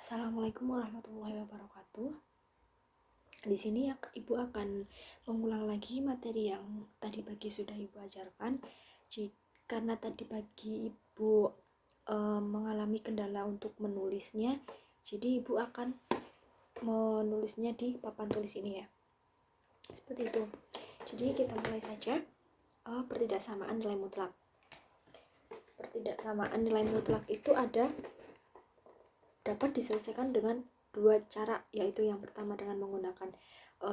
Assalamualaikum warahmatullahi wabarakatuh. Di sini Ibu akan mengulang lagi materi yang tadi pagi sudah Ibu ajarkan. Karena tadi pagi Ibu mengalami kendala untuk menulisnya, jadi Ibu akan menulisnya di papan tulis ini ya. Seperti itu. Jadi kita mulai saja. Pertidaksamaan nilai mutlak. Pertidaksamaan nilai mutlak itu dapat diselesaikan dengan dua cara, yaitu yang pertama dengan menggunakan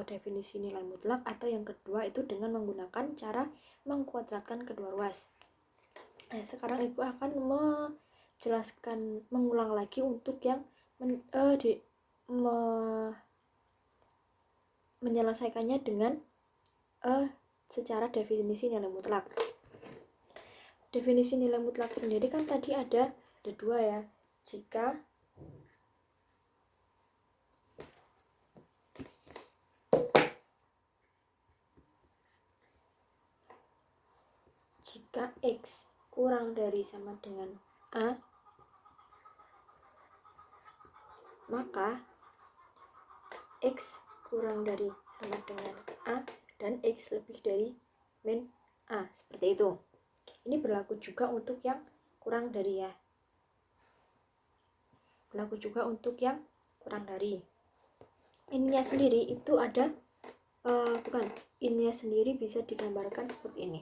definisi nilai mutlak, atau yang kedua itu dengan menggunakan cara mengkuadratkan kedua ruas. Sekarang Ibu akan mengulang lagi untuk yang menyelesaikannya dengan secara definisi nilai mutlak. Definisi nilai mutlak sendiri kan tadi ada dua ya. Jika X kurang dari sama dengan A, maka X kurang dari sama dengan A dan X lebih dari min A. Seperti itu. Ini berlaku juga untuk yang kurang dari ya. Berlaku juga untuk yang kurang dari. Ininya sendiri itu ada ininya sendiri bisa digambarkan seperti ini.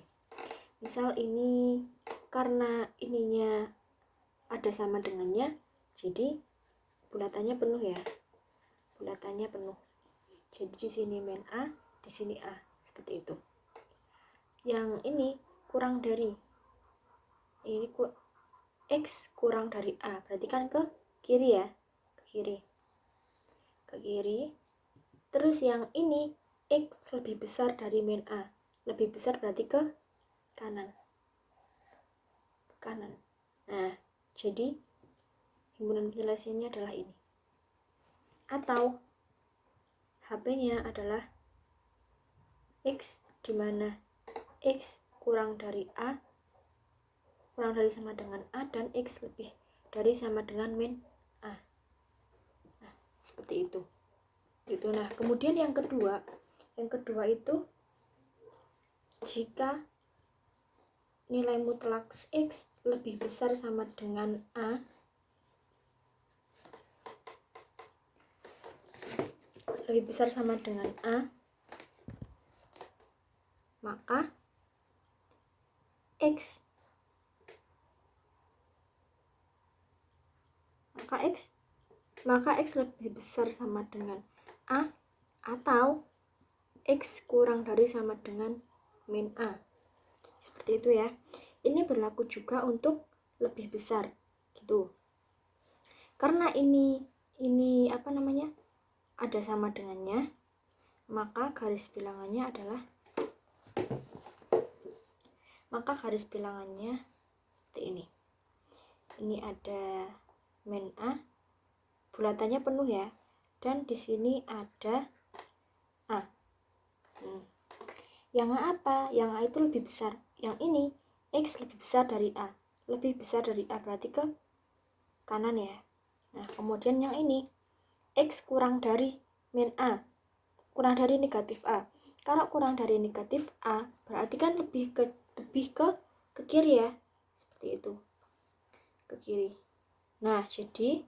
Misal ini karena ininya ada sama dengannya, jadi bulatannya penuh ya. Bulatannya penuh. Jadi di sini min A, di sini A, seperti itu. Yang ini kurang dari. Ini X kurang dari A, berarti kan ke kiri ya, ke kiri. Ke kiri. Terus yang ini X lebih besar dari min A. Lebih besar berarti ke kanan. Kanan. Nah, jadi himpunan penjelasannya adalah ini. Atau HP-nya adalah X, di mana X kurang dari A, kurang dari sama dengan A, dan X lebih dari sama dengan min A. Nah, seperti itu. Nah, kemudian yang kedua itu jika nilai mutlak X lebih besar sama dengan A, maka X lebih besar sama dengan A atau X kurang dari sama dengan min A. Seperti itu ya. Ini berlaku juga untuk lebih besar gitu. Karena ini ada sama dengannya, maka garis bilangannya seperti ini. Ini ada min A, bulatannya penuh ya, dan di sini ada A. Yang A apa? Yang A itu lebih besar. Yang ini X lebih besar dari A. Lebih besar dari A berarti ke kanan ya. Nah, kemudian yang ini X kurang dari min A. Kurang dari negatif A. Kalau kurang dari negatif A, berarti kan lebih ke kiri ya. Seperti itu. Ke kiri. Nah, jadi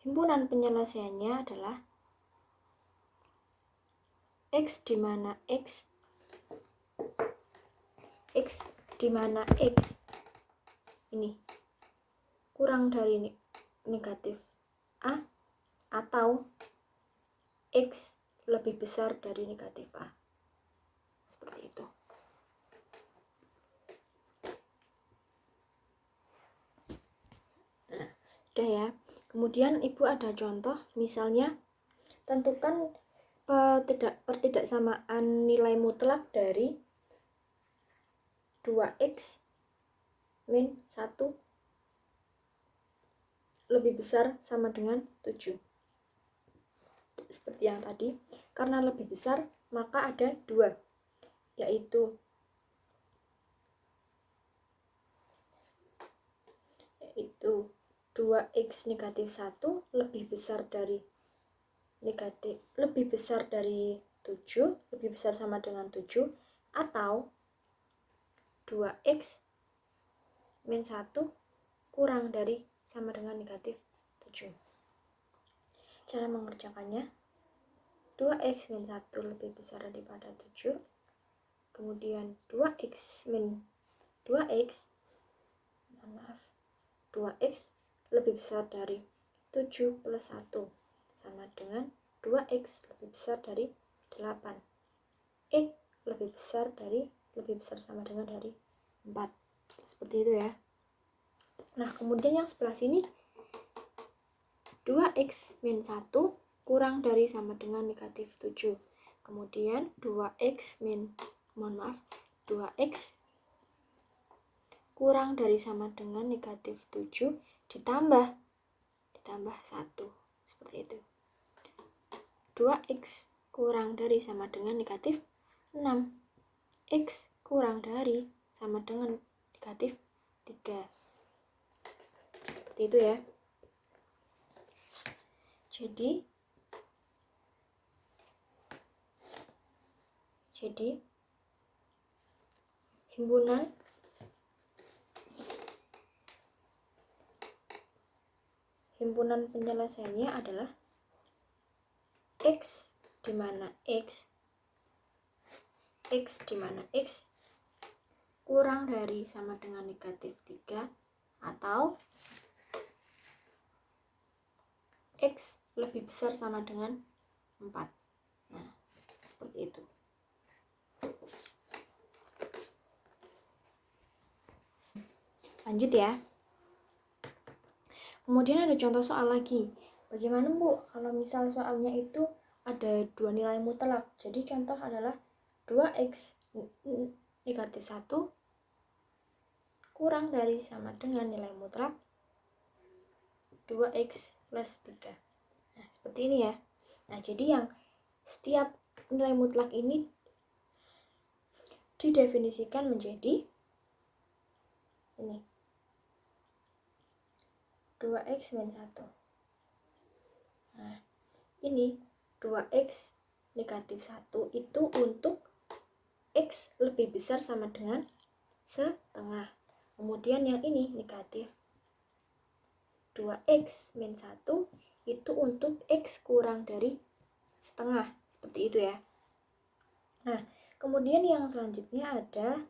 himpunan penyelesaiannya adalah X di mana X ini kurang dari negatif A atau X lebih besar dari negatif A. Seperti itu. Nah, sudah ya. Kemudian Ibu ada contoh, misalnya tentukan pertidaksamaan nilai mutlak dari 2x min 1 lebih besar sama dengan 7. Seperti yang tadi, karena lebih besar maka ada 2, yaitu 2x negatif 1 lebih besar dari 7, lebih besar sama dengan 7, atau 2x min 1 kurang dari sama dengan negatif 7. Cara mengerjakannya, 2x min 1 lebih besar daripada 7, kemudian 2x lebih besar dari 7 plus 1 sama dengan 2x lebih besar dari 8. X lebih besar sama dengan dari 4. Seperti itu ya. Nah, kemudian yang sebelah sini 2x min 1 kurang dari sama dengan negatif 7. Kemudian 2x kurang dari sama dengan negatif 7 ditambah 1. Seperti itu. 2x kurang dari sama dengan negatif 6. X kurang dari sama dengan negatif 3. Seperti itu ya. Jadi himpunan penyelesaiannya adalah x di mana x kurang dari sama dengan negatif 3 atau x lebih besar sama dengan 4. Nah, seperti itu. Lanjut ya. Kemudian ada contoh soal lagi. Bagaimana Bu kalau misal soalnya itu ada dua nilai mutlak? Jadi contoh adalah 2x negatif 1 kurang dari sama dengan nilai mutlak 2x plus 3. Nah, seperti ini ya. Nah, jadi yang setiap nilai mutlak ini didefinisikan menjadi ini 2x min 1. Nah, ini 2x negatif 1 itu untuk x lebih besar sama dengan setengah. Kemudian yang ini negatif 2x min 1 itu untuk x kurang dari setengah. Seperti itu ya. Nah, kemudian yang selanjutnya ada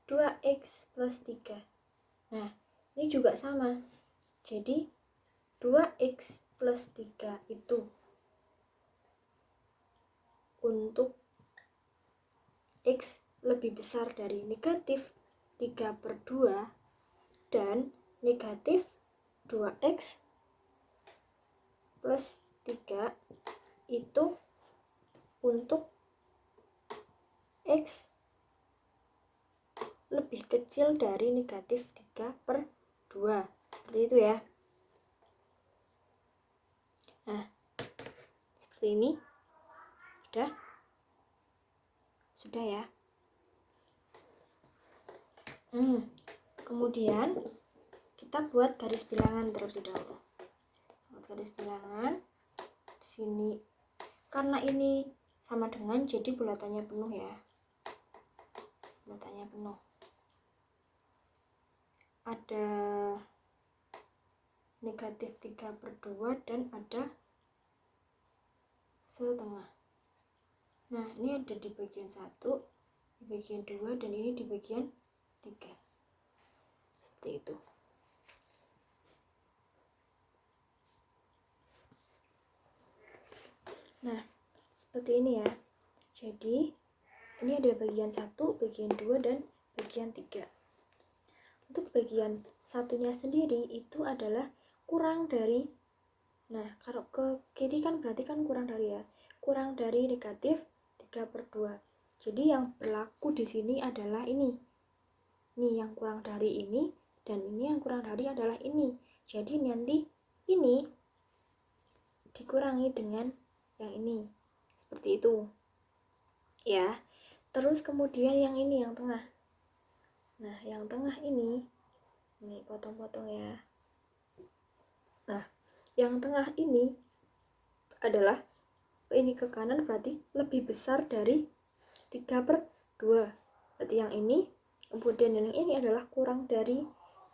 2x plus 3. Nah, ini juga sama. Jadi 2x plus 3 itu untuk x lebih besar dari negatif 3/2 dan negatif 2x plus 3 itu untuk x lebih kecil dari negatif 3/2. Seperti itu ya. Nah, seperti ini. Sudah ya. Kemudian kita buat garis bilangan terlebih dahulu. Garis bilangan di sini karena ini sama dengan, jadi bulatannya penuh ya. Bulatannya penuh. Ada negatif 3/2 dan ada setengah. Nah, ini ada di bagian 1, di bagian 2, dan ini di bagian 3. Seperti itu. Nah, seperti ini ya. Jadi, ini ada bagian 1, bagian 2, dan bagian 3. Untuk bagian satunya sendiri itu adalah kurang dari, nah kalau ke kiri kan berarti kan kurang dari ya, kurang dari negatif 3/2. Jadi yang berlaku di sini adalah ini yang kurang dari ini, dan ini yang kurang dari adalah ini. Jadi nanti ini dikurangi dengan yang ini, seperti itu ya. Terus kemudian yang ini, yang tengah. Nah, yang tengah ini potong-potong ya. Nah, yang tengah ini adalah ini ke kanan, berarti lebih besar dari 3/2. Berarti yang ini, kemudian yang ini adalah kurang dari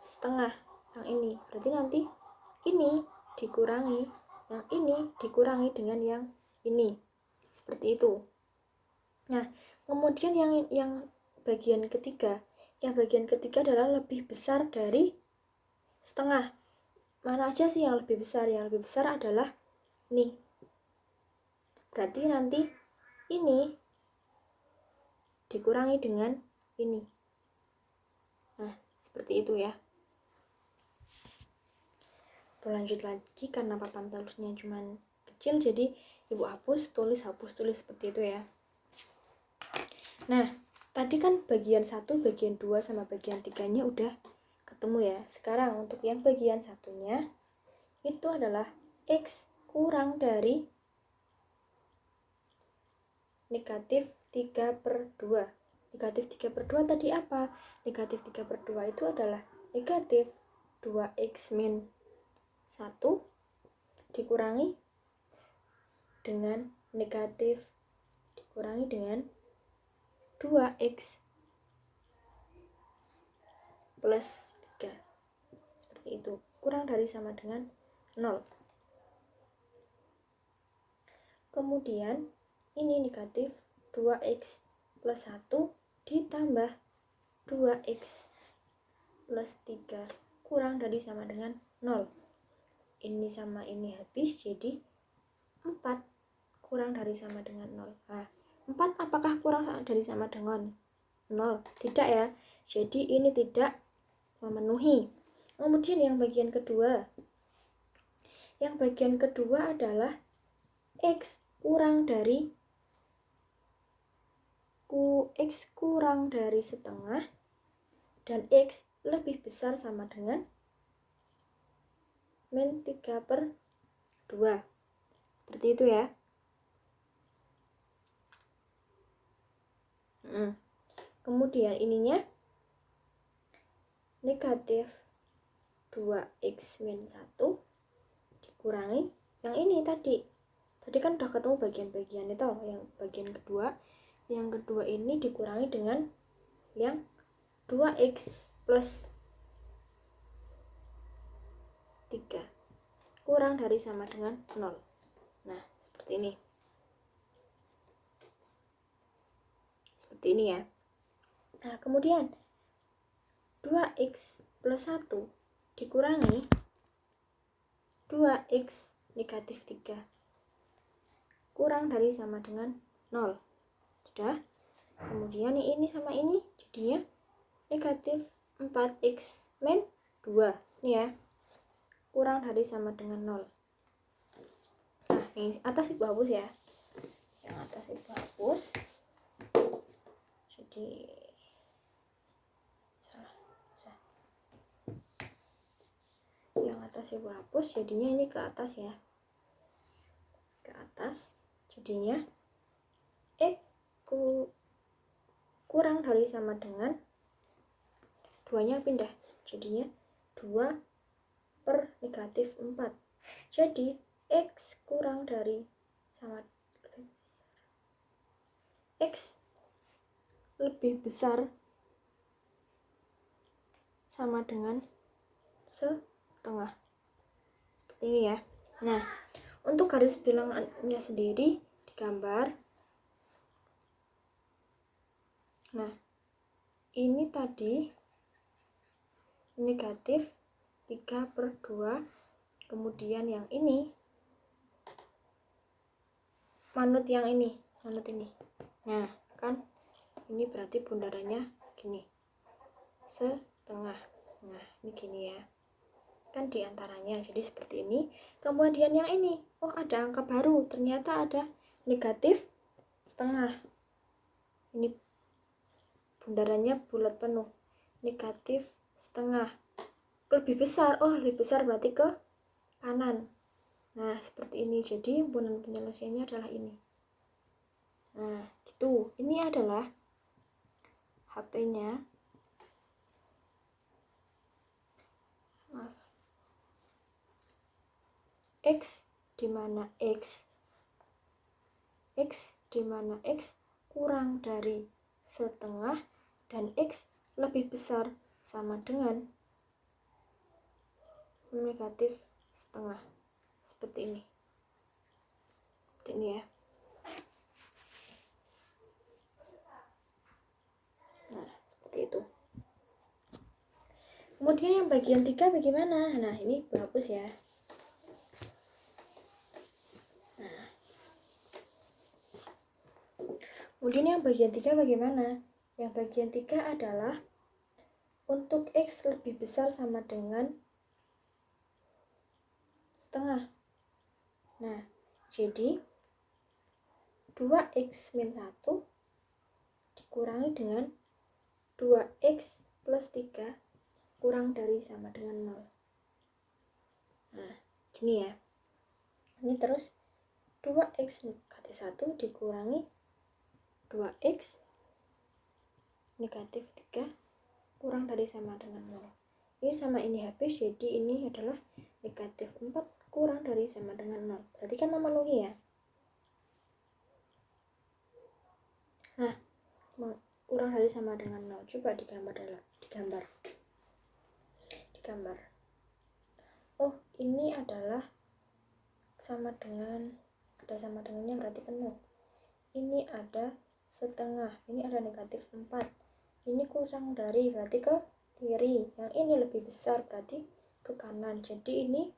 setengah yang ini. Berarti nanti ini dikurangi, yang ini dikurangi dengan yang ini. Seperti itu. Nah, kemudian yang bagian ketiga. Yang bagian ketiga adalah lebih besar dari setengah. Mana aja sih yang lebih besar? Yang lebih besar adalah ini. Berarti nanti ini dikurangi dengan ini. Nah, seperti itu ya. Berlanjut lagi karena papan tulisnya cuman kecil, jadi ibu hapus tulis seperti itu ya. Nah, tadi kan bagian 1, bagian 2 sama bagian 3-nya udah ketemu ya. Sekarang untuk yang bagian satunya itu adalah X kurang dari negatif 3/2. Negatif 3/2 tadi apa? Negatif 3/2 itu adalah negatif 2x min 1 dikurangi dengan negatif dikurangi dengan 2x plus 3. Seperti itu. Kurang dari sama dengan 0. Kemudian ini negatif 2x plus 1 ditambah 2x plus 3 kurang dari sama dengan 0. Ini sama ini habis, jadi 4 kurang dari sama dengan 0. Nah, 4 apakah kurang dari sama dengan 0? Tidak ya. Jadi ini tidak memenuhi. Kemudian yang bagian kedua. Yang bagian kedua adalah X kurang dari setengah dan X lebih besar sama dengan min 3/2. Seperti itu ya. Kemudian ininya negatif 2x min 1 dikurangi yang ini tadi kan udah ketemu bagian-bagian itu, yang bagian kedua. Yang kedua ini dikurangi dengan yang 2x plus 3 kurang dari sama dengan 0. Nah, seperti ini. Seperti ini ya. Nah, kemudian 2x plus 1 dikurangi 2x negatif 3 kurang dari sama dengan 0. Sudah. Kemudian ini sama ini jadinya negatif 4x min 2. Ini ya. Kurang dari sama dengan 0. Nah, yang atas ibu hapus ya. Yang atas ibu hapus. Jadi yang atas ibu hapus, jadinya ini ke atas ya. Ke atas. Jadinya kurang dari sama dengan 2-nya pindah, jadinya 2 per negatif 4. Jadi X kurang dari sama X lebih besar sama dengan setengah. Seperti ini ya. Nah, untuk garis bilangannya sendiri digambar. Nah, ini tadi negatif 3/2. Kemudian yang ini manut yang ini, manut ini. Nah, kan ini berarti bundarannya gini, setengah. Nah, ini gini ya, kan diantaranya jadi seperti ini. Kemudian yang ini, oh ada angka baru, ternyata ada negatif setengah. Ini bundarannya bulat penuh, negatif setengah. Lebih besar, oh lebih besar berarti ke kanan. Nah, seperti ini. Jadi himpunan penyelesaiannya adalah ini. Nah, gitu. Ini adalah HP-nya. Maaf. X di mana X di mana X kurang dari setengah dan X lebih besar sama dengan negatif setengah. Seperti ini. Seperti ini ya. Nah, seperti itu. Kemudian yang bagian 3 bagaimana? Nah, ini hapus ya. Nah. Kemudian yang bagian 3 bagaimana? Yang bagian 3 adalah untuk X lebih besar sama dengan setengah. Nah, jadi 2X min 1 dikurangi dengan 2X plus 3 kurang dari sama dengan 0. Nah, gini ya. Ini terus 2X negatif 1 dikurangi 2X negatif 3 kurang dari sama dengan 0. Ini sama ini habis, jadi ini adalah negatif 4 kurang dari sama dengan 0. Berarti kan memenuhi ya. Nah, kurang dari sama dengan 0. Coba digambar. Oh, ini adalah sama dengan, ada sama dengannya berarti penuh. Ini ada setengah, ini ada negatif 4. Ini kurang dari berarti ke kiri. Yang ini lebih besar berarti ke kanan. Jadi ini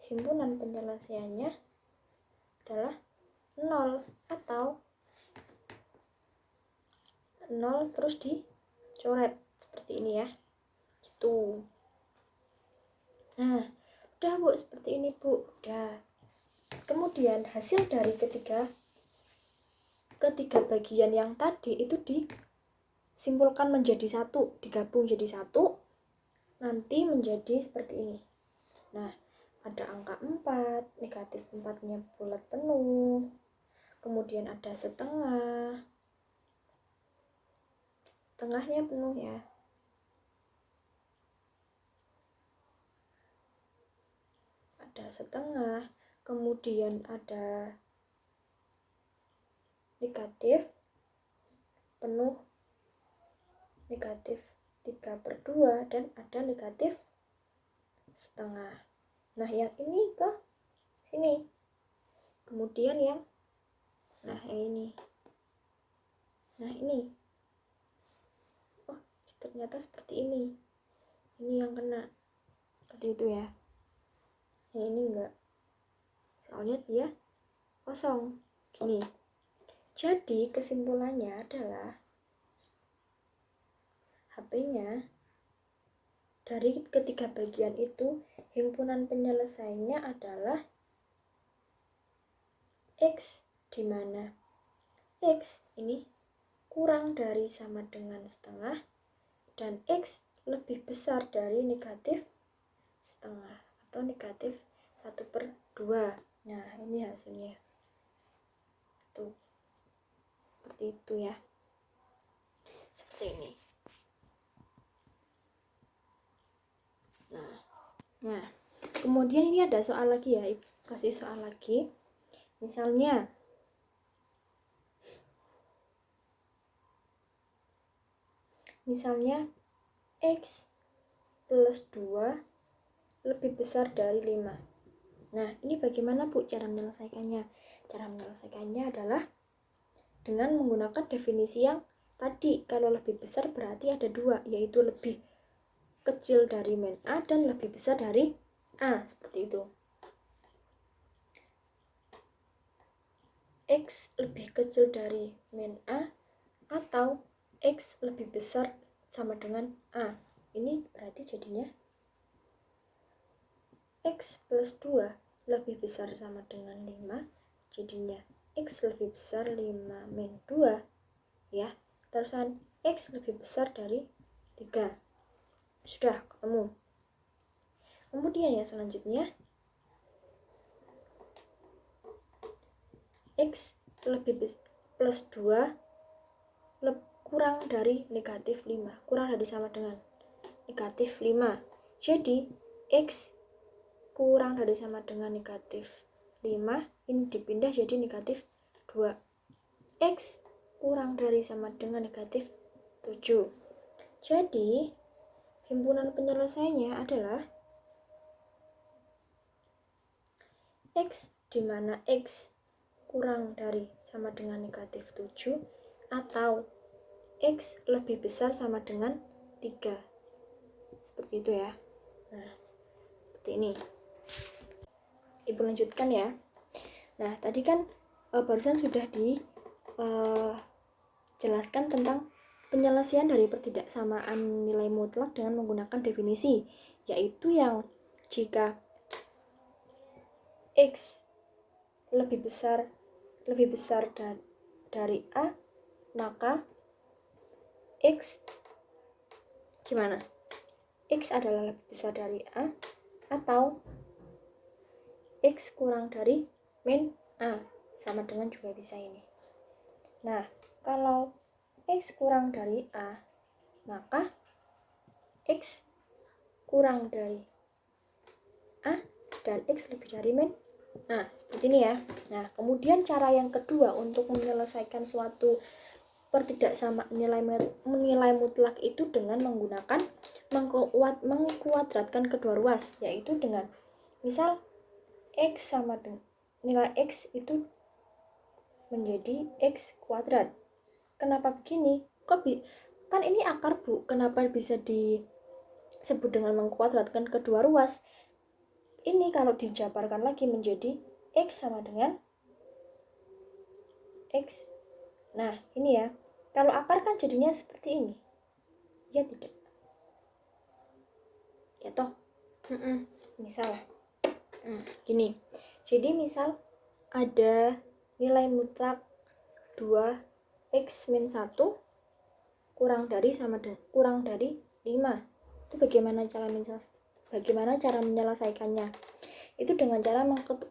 himpunan penyelesaiannya adalah 0 atau 0 terus dicoret seperti ini ya. Gitu. Nah, udah Bu, seperti ini Bu. Udah. Kemudian hasil dari ketiga bagian yang tadi itu disimpulkan menjadi satu, digabung jadi satu, nanti menjadi seperti ini. Nah, ada angka 4, negatif 4-nya bulat penuh, kemudian ada setengahnya penuh ya. Ada setengah, kemudian ada negatif penuh, negatif 3/2, dan ada negatif setengah. Nah, yang ini ke sini. Kemudian yang ini. Nah, ini. Oh, ternyata seperti ini. Ini yang kena. Seperti itu ya. Yang ini enggak. Soalnya dia kosong. Gini. Jadi, kesimpulannya adalah HP-nya dari ketiga bagian itu, himpunan penyelesaiannya adalah X, di mana X ini kurang dari sama dengan setengah dan X lebih besar dari negatif setengah atau negatif 1/2. Nah, ini hasilnya. Tuh. Seperti itu ya. Seperti ini. Nah, kemudian ini ada soal lagi ya, kasih soal lagi. Misalnya X plus 2 lebih besar dari 5. Nah, ini bagaimana Bu cara menyelesaikannya? Cara menyelesaikannya adalah dengan menggunakan definisi yang tadi. Kalau lebih besar berarti ada 2, yaitu lebih kecil dari min A dan lebih besar dari A. Seperti itu. X lebih kecil dari min A atau X lebih besar sama dengan A. Ini berarti jadinya X plus 2 lebih besar sama dengan 5. Jadinya X lebih besar 5 min 2. Ya, terusan X lebih besar dari 3. Sudah ketemu. Kemudian yang selanjutnya X lebih plus 2 kurang dari negatif 5. Kurang dari sama dengan negatif 5. Jadi X kurang dari sama dengan negatif 5, ini dipindah jadi negatif 2. X kurang dari sama dengan negatif 7. Jadi himpunan penyelesaiannya adalah X, di mana X kurang dari sama dengan negatif 7 atau X lebih besar sama dengan 3. Seperti itu ya. Nah, seperti ini. Ibu lanjutkan ya. Nah, tadi kan barusan sudah dijelaskan tentang penyelesaian dari pertidaksamaan nilai mutlak dengan menggunakan definisi, yaitu yang jika X lebih besar dari A, maka X gimana? X adalah lebih besar dari A atau X kurang dari min A, sama dengan juga bisa ini. Nah, kalau X kurang dari A, maka X kurang dari A dan X lebih dari min A, seperti ini ya. Nah, kemudian cara yang kedua untuk menyelesaikan suatu pertidaksamaan nilai mutlak itu dengan menggunakan mengkuadratkan kedua ruas, yaitu dengan misal X sama dengan nilai X itu menjadi X kuadrat. Kenapa begini? Kan ini akar, Bu. Kenapa bisa disebut dengan mengkuadratkan kedua ruas? Ini kalau dijabarkan lagi menjadi X sama dengan X. Nah, ini ya. Kalau akar kan jadinya seperti ini. Ya tidak? Ya toh? Misal. Gini. Jadi misal ada nilai mutlak 2x min 1 kurang dari 5. Itu bagaimana cara menyelesaikannya? Itu dengan cara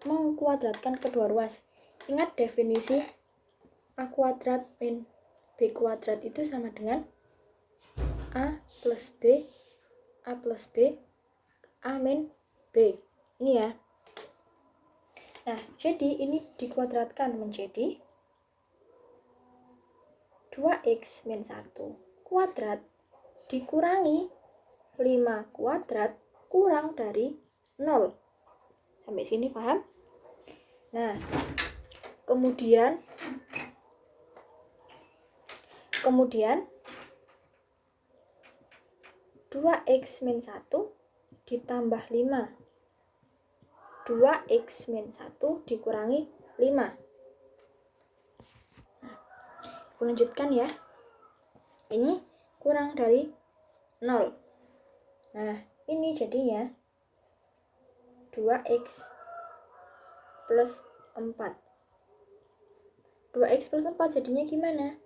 mengkuadratkan kedua ruas. Ingat definisi A kuadrat min B kuadrat itu sama dengan A plus B A min B. Ini ya. Nah, jadi ini dikuadratkan menjadi 2x min 1 kuadrat dikurangi 5 kuadrat kurang dari 0. Sampai sini paham? Nah, kemudian 2x min 1 ditambah 5. 2x min 1 dikurangi 5. Nah, aku lanjutkan ya. Ini kurang dari 0. Nah, ini jadinya 2x plus 4. 2x plus 4 jadinya gimana?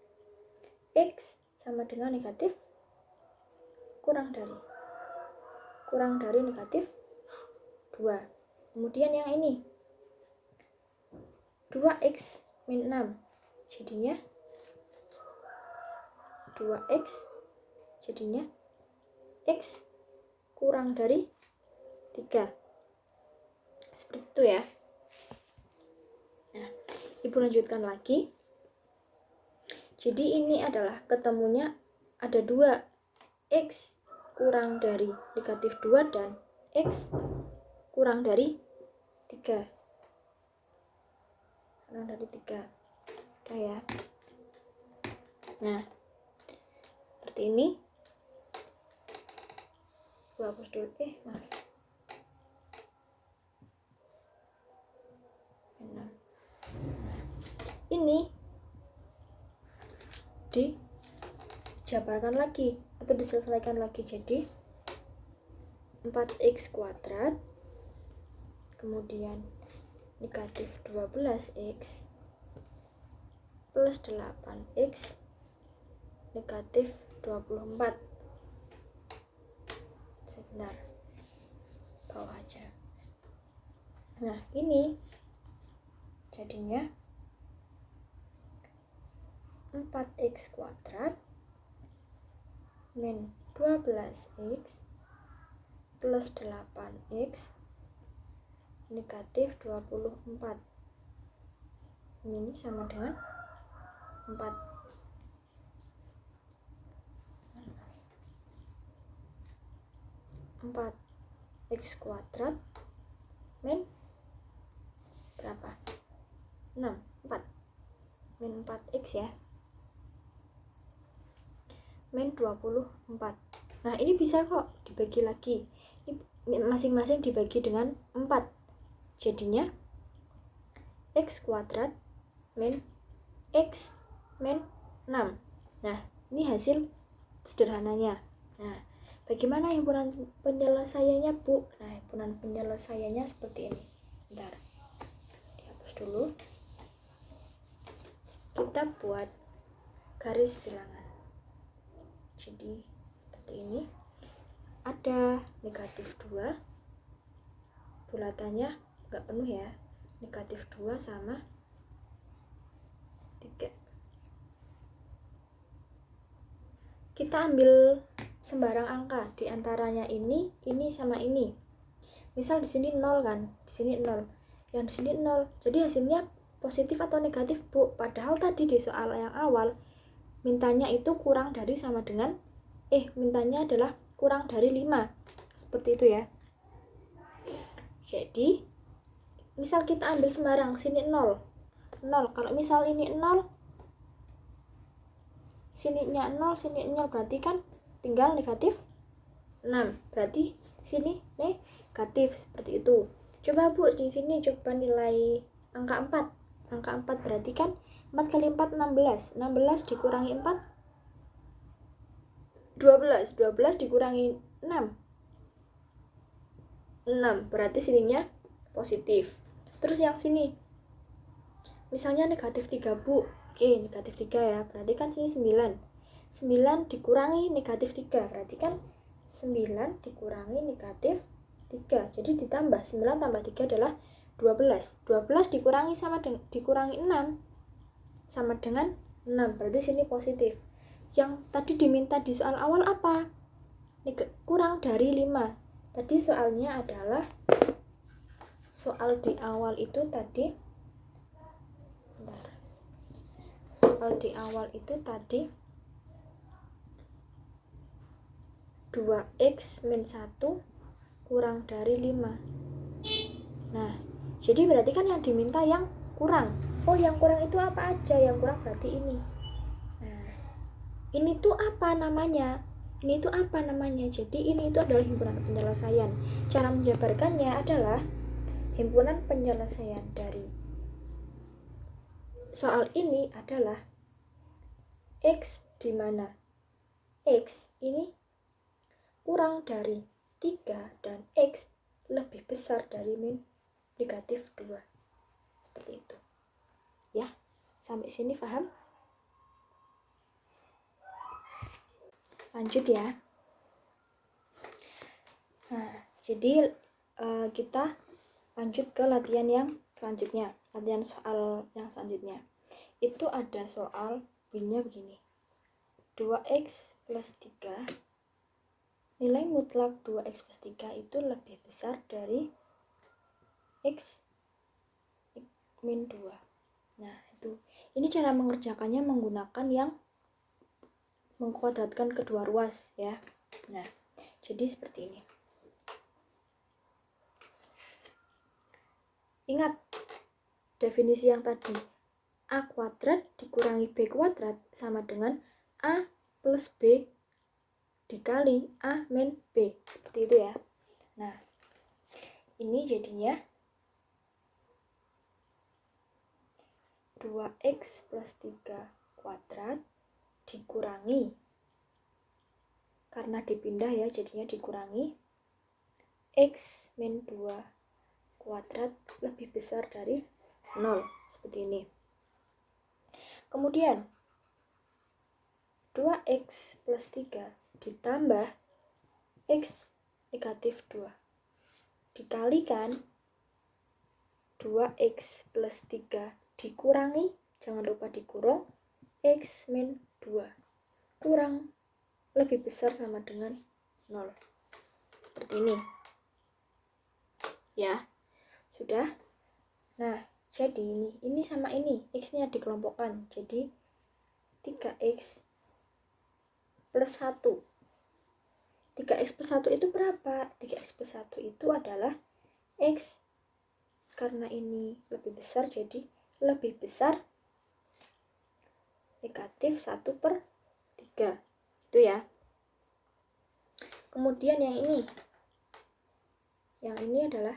X sama dengan negatif kurang dari negatif 2. Kemudian yang ini 2x min 6 jadinya 2x jadinya x kurang dari 3. Seperti itu ya. Nah, Ibu lanjutkan lagi. Jadi ini adalah ketemunya ada 2, x kurang dari negatif 2 dan x kurang dari 3. Kurang dari 3. Udah ya. Nah, seperti ini. Gua hapus dulu. Maaf. Nah, ini dijabarkan lagi atau diselesaikan lagi jadi 4x kuadrat kemudian negatif 12x plus 8x negatif 24. Sebentar, bawah aja. Nah, ini jadinya 4x kuadrat min 12x plus 8x negatif 24. Ini sama dengan 4. 4x kuadrat min berapa? 6, 4 min 4x ya, min 24. Nah ini bisa kok dibagi lagi, ini masing-masing dibagi dengan 4, jadinya x kuadrat min x min 6. Nah ini hasil sederhananya. Nah bagaimana himpunan penyelesaiannya Bu? Nah himpunan penyelesaiannya seperti ini. Sebentar, dihapus dulu. Kita buat garis bilangan. Jadi seperti ini. Ada negatif 2. Bulatannya nggak penuh ya. Negatif 2 sama 3. Kita ambil sembarang angka di antaranya ini sama ini. Misal di sini 0 kan, di sini 0. Yang di sini 0. Jadi hasilnya positif atau negatif, Bu? Padahal tadi di soal yang awal mintanya itu kurang dari sama dengan mintanya adalah kurang dari 5. Seperti itu ya. Jadi misal kita ambil sembarang, sini 0. Kalau misal ini 0, sininya 0, sini 0, berarti kan tinggal negatif 6. Berarti sini negatif, seperti itu. Coba Bu, di sini coba nilai angka 4. Angka 4 berarti kan 4 kali 4 16. 16 dikurangi 4 12. 12 dikurangi 6 6. Berarti sininya positif. Terus yang sini misalnya negatif 3 Bu. Oke, negatif 3 ya. Berarti kan sini 9. 9 dikurangi negatif 3. Berarti kan 9 dikurangi negatif 3. Jadi ditambah 9 tambah 3 adalah 12. 12 dikurangi dikurangi 6 sama dengan 6. Berarti sini positif. Yang tadi diminta di soal awal apa? Kurang dari 5. Tadi soalnya adalah soal di awal itu tadi 2x min 1 kurang dari 5. Nah jadi berarti kan yang diminta yang kurang. Yang kurang itu apa aja? Yang kurang berarti ini. Nah ini tuh apa namanya? Jadi ini itu adalah himpunan penyelesaian. Cara menjabarkannya adalah himpunan penyelesaian dari soal ini adalah x, di mana x ini kurang dari 3 dan x lebih besar dari min negatif 2. Seperti itu ya. Sampai sini paham? Lanjut ya. Nah jadi kita lanjut ke latihan yang selanjutnya. Latihan soal yang selanjutnya itu ada soal bunyinya begini. 2x plus 3, nilai mutlak 2x plus 3 itu lebih besar dari x min 2. Nah itu, ini cara mengerjakannya menggunakan yang mengkuadratkan kedua ruas ya. Nah jadi seperti ini. Ingat definisi yang tadi, a kuadrat dikurangi b kuadrat sama dengan a plus b dikali a min b. Seperti itu ya. Nah ini jadinya 2x plus 3 kuadrat dikurangi, karena dipindah ya jadinya dikurangi x min 2 kuadrat lebih besar dari 0. Seperti ini. Kemudian 2x plus 3 ditambah x negatif 2 dikalikan 2x plus 3 dikurangi, jangan lupa dikurung, x min 2 kurang lebih besar sama dengan 0. Seperti ini ya. Sudah? Nah, jadi ini sama ini, X-nya dikelompokkan. Jadi 3X plus 1. 3X plus 1 itu berapa? 3X plus 1 itu adalah X. Karena ini lebih besar, jadi lebih besar negatif 1/3. Itu ya. Kemudian yang ini. Yang ini adalah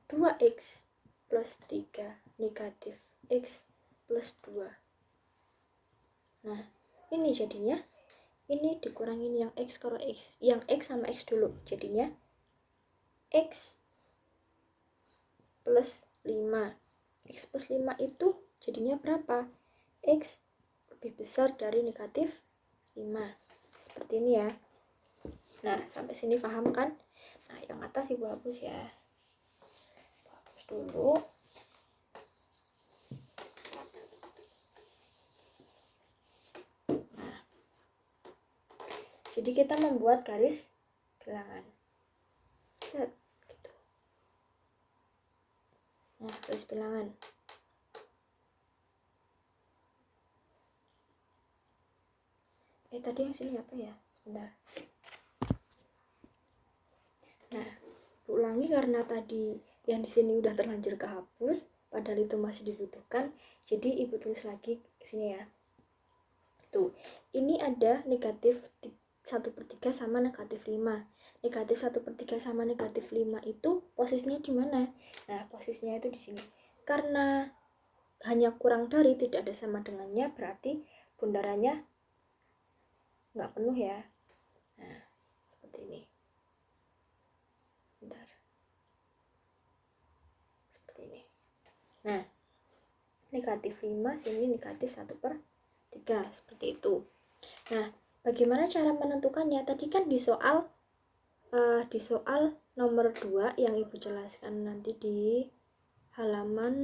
2X plus 3 negatif X plus 2. Nah, ini jadinya ini dikurangin yang X kalau X. Yang X sama X dulu. Jadinya X plus 5. X plus 5 itu jadinya berapa? X lebih besar dari negatif 5. Seperti ini ya. Nah, sampai sini paham kan? Nah, yang atas Ibu hapus ya. Hapus dulu. Nah, jadi kita membuat garis bilangan. Set. Gitu. Nah, garis bilangan. Tadi yang sini apa ya? Sebentar. Nah, ulangi karena tadi yang di sini udah terlanjur kehapus, padahal itu masih dibutuhkan. Jadi Ibu tulis lagi sini ya. Tuh, ini ada negatif 1/3 sama negatif 5. Negatif 1/3 sama negatif 5 itu posisinya di mana? Nah, posisinya itu di sini. Karena hanya kurang dari, tidak ada sama dengannya, berarti bundarannya nggak penuh ya. Nah, seperti ini. Bentar. Seperti ini. Nah, negatif 5 sini negatif 1/3, seperti itu. Nah, bagaimana cara menentukannya? Tadi kan di soal nomor 2 yang Ibu jelaskan nanti di halaman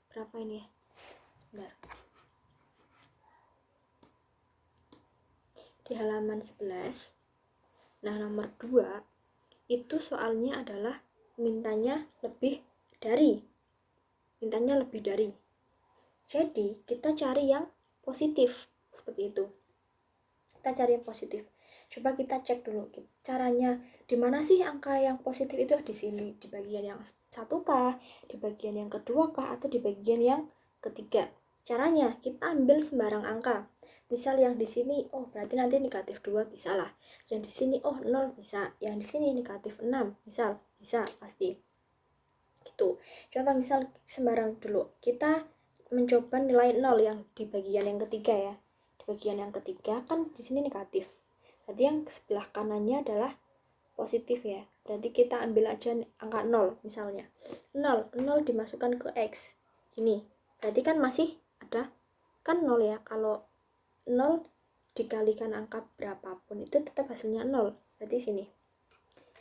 berapa ini ya? Bentar. Di halaman 11. Nah, nomor 2 itu soalnya adalah mintanya lebih dari. Jadi, kita cari yang positif seperti itu. Kita cari yang positif. Coba kita cek dulu caranya. Di mana sih angka yang positif itu? Di sini, di bagian yang 1 di bagian yang kedua atau di bagian yang ketiga. Caranya kita ambil sembarang angka. Misal yang di sini, oh berarti nanti negatif 2 bisa lah. Yang di sini, oh 0 bisa. Yang di sini negatif 6, misal. Bisa, pasti. Gitu. Contoh misal sembarang dulu. Kita mencoba nilai 0 yang di bagian yang ketiga ya. Di bagian yang ketiga kan di sini negatif. Berarti yang sebelah kanannya adalah positif ya. Berarti kita ambil aja angka 0 misalnya. 0 dimasukkan ke X. Ini. Berarti kan masih ada kan 0 ya. Kalau 0 dikalikan angka berapapun itu tetap hasilnya 0. Berarti sini.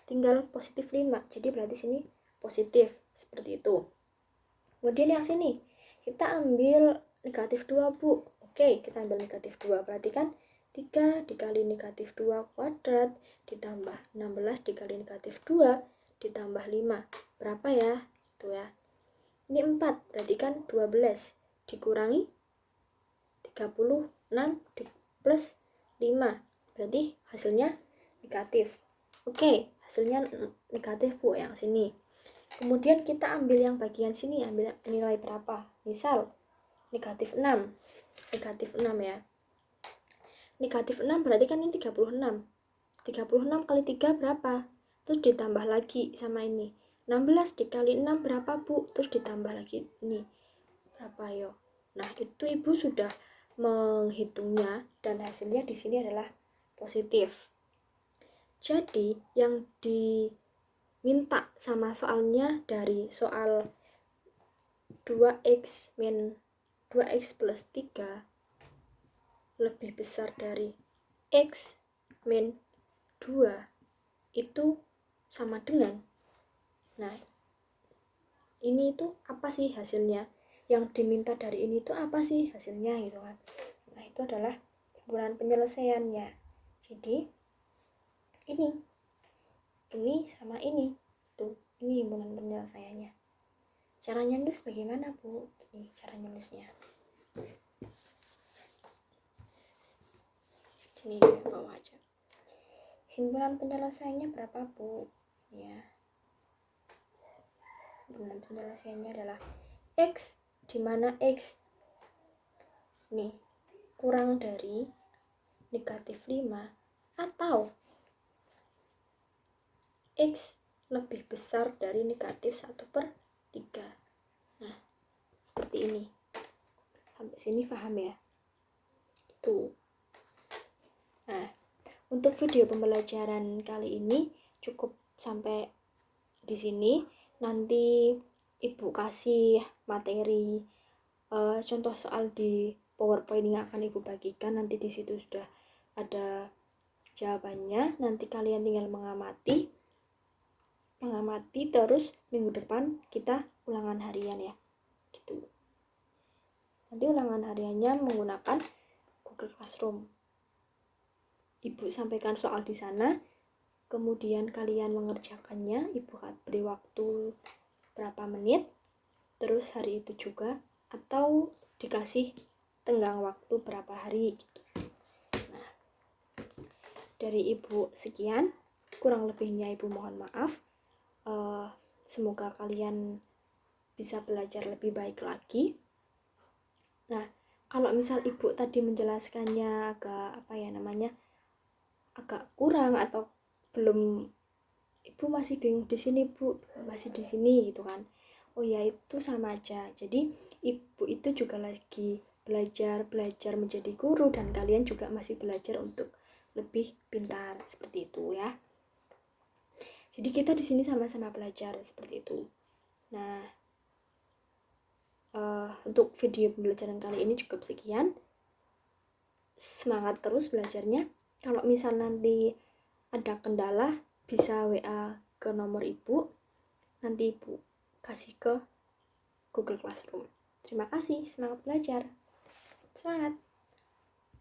Tinggal positif 5. Jadi berarti sini positif. Seperti itu. Kemudian yang sini. Kita ambil negatif 2, Bu. Oke, kita ambil negatif 2. Berarti kan 3 dikali negatif 2 kuadrat ditambah 16 dikali negatif 2 ditambah 5. Berapa ya? Itu ya. Ini 4. Berarti kan 12 dikurangi 36 plus 5. Berarti hasilnya negatif. Oke, hasilnya negatif Bu yang sini. Kemudian kita ambil yang bagian sini, ambil nilai berapa? Misal negatif 6. Negatif 6 ya. Negatif 6 berarti kan ini 36. 36 kali 3 berapa? Terus ditambah lagi sama ini. 16 dikali 6 berapa, Bu? Terus ditambah lagi ini. Berapa yo? Nah, itu Ibu sudah menghitungnya dan hasilnya di sini adalah positif. Jadi, yang diminta sama soalnya dari soal 2x plus 3 lebih besar dari X min 2 itu sama dengan. Nah, ini itu apa sih hasilnya? Yang diminta dari ini itu apa sih hasilnya gitu kan. Nah, itu adalah ukuran penyelesaiannya. Jadi, ini sama ini. Tuh, Ini himpunan penyelesaiannya. Caranya nulis bagaimana, Bu? Ini cara nulisnya. Ini di bawah aja. Himpunan penyelesaiannya berapa, Bu? Ya. Himpunan penyelesaiannya adalah X, di mana X nih kurang dari negatif 5 atau X lebih besar dari negatif 1/3. Nah, seperti ini. Sampai sini paham ya? Itu. Nah, untuk video pembelajaran kali ini cukup sampai di sini. Nanti Ibu kasih materi contoh soal di PowerPoint yang akan Ibu bagikan. Nanti di situ sudah ada jawabannya. Nanti kalian tinggal mengamati terus minggu depan kita ulangan harian ya. Gitu. Nanti ulangan hariannya menggunakan Google Classroom. Ibu sampaikan soal di sana, kemudian kalian mengerjakannya. Ibu beri waktu berapa menit, terus hari itu juga, atau dikasih tenggang waktu berapa hari gitu. Nah, dari Ibu sekian, kurang lebihnya Ibu mohon maaf. Semoga kalian bisa belajar lebih baik lagi. Nah, kalau misal Ibu tadi menjelaskannya agak agak kurang atau belum, Ibu masih bingung di sini, Bu, masih di sini gitu kan. Oh ya, itu sama aja. Jadi Ibu itu juga lagi belajar menjadi guru, dan kalian juga masih belajar untuk lebih pintar, seperti itu ya. Jadi kita di sini sama-sama belajar seperti itu. Nah, untuk video pembelajaran kali ini cukup sekian. Semangat terus belajarnya. Kalau misal nanti ada kendala, bisa WA ke nomor Ibu. Nanti Ibu kasih ke Google Classroom. Terima kasih, semangat belajar. Semangat.